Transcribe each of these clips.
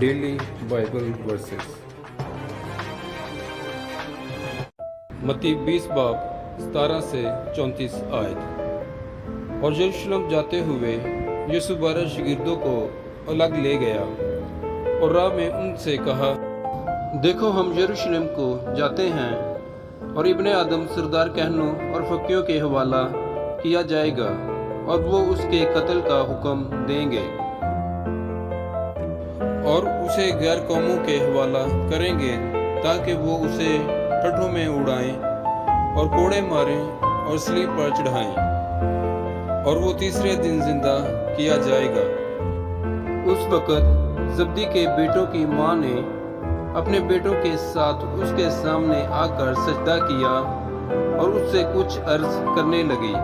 Daily Bible versus. मत्ती 20 बाब 17 से 34 आयत। और यरूशलेम जाते हुए यीशु 12 शागिर्दों को अलग ले गया और राह में उनसे कहा, देखो हम यरूशलेम को जाते हैं और इब्ने आदम सरदार कहनों और फकीरों के हवाला किया जाएगा और वो उसके कत्ल का हुक्म देंगे और उसे गैर कौमों के हवाला करेंगे ताकि वो उसे ठट्ठों में उड़ाएं और कोड़े मारें और सलीब पर चढ़ाएं और वो तीसरे दिन जिंदा किया जाएगा। उस वक़्त जब्दी के बेटों की माँ ने अपने बेटों के साथ उसके सामने आकर सजदा किया और उससे कुछ अर्ज करने लगी।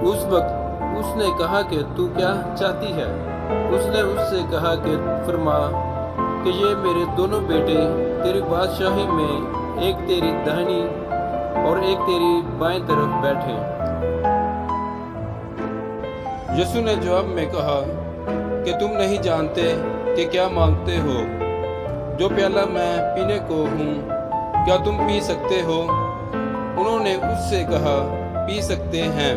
उस वक्त उसने कहा कि तू क्या चाहती है? उसने उससे कहा कि फरमा कि ये मेरे दोनों बेटे तेरी बादशाही में एक तेरी दाहिनी और एक तेरी बाएं तरफ बैठे। यीशु ने जवाब में कहा कि तुम नहीं जानते कि क्या मांगते हो। जो प्याला मैं पीने को हूँ क्या तुम पी सकते हो? उन्होंने उससे कहा, पी सकते हैं।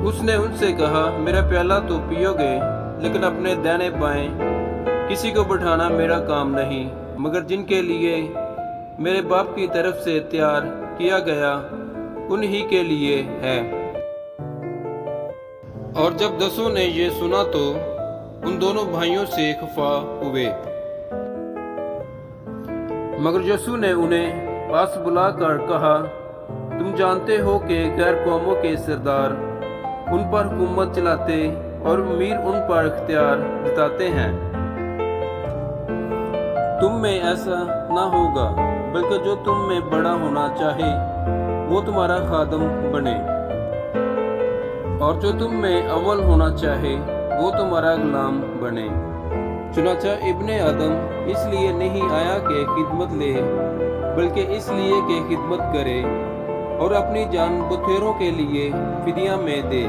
उसने उनसे कहा, मेरा प्याला तो पियोगे, लेकिन अपने दाहिने बाएं किसी को बिठाना मेरा काम नहीं, मगर जिनके लिए मेरे बाप की तरफ से तैयार किया गया उन्हीं के लिए है। और जब 10 ने ये सुना तो उन दोनों भाइयों से खफा हुए। मगर यीशु ने उन्हें पास बुलाकर कहा, तुम जानते हो कि गैर कौमों के सरदार उन पर हुकूमत चलाते और अमीर उन पर इख्तियार जताते हैं। तुम में ऐसा ना होगा, बल्कि जो तुम में बड़ा होना चाहे वो तुम्हारा खादम बने, और जो तुम में अव्वल होना चाहे वो तुम्हारा गुलाम बने। चुनाचा इब्ने आदम इसलिए नहीं आया कि खिदमत ले, बल्कि इसलिए कि खिदमत करे और अपनी जान बथेरों के लिए फिदिया में दे।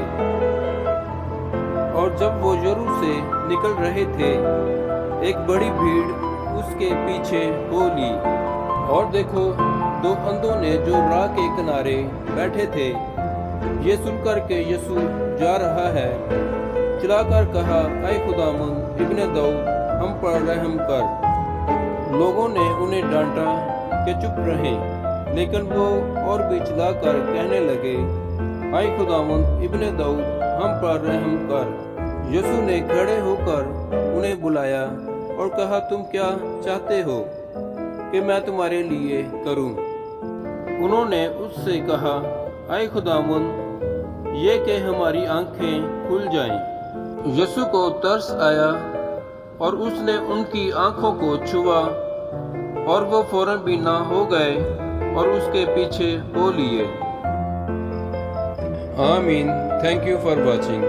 और जब वो यरूशलेम से निकल रहे थे, एक बड़ी भीड़ उसके पीछे हो ली। और देखो, 2 अंधों ने जो राह के किनारे बैठे थे, ये सुनकर के यीशु जा रहा है, चिल्लाकर कहा, ऐ खुदावंद इब्ने दाऊद, हम पर रहम कर। लोगों ने उन्हें डांटा कि चुप रहें, लेकिन वो और भी चिल्लाकर कहने लगे, ऐ खुदावंद इब्ने दाऊद, हम पर रहम कर। यीशु ने खड़े होकर उन्हें बुलाया और कहा, तुम क्या चाहते हो कि मैं तुम्हारे लिए करूं? उन्होंने उससे कहा, ऐ खुदावंद, ये कि हमारी आंखें खुल जाएं। यीशु को तरस आया और उसने उनकी आंखों को छुआ और वो फौरन बीना हो गए और उसके पीछे हो लिए। आमीन। Thank you for watching.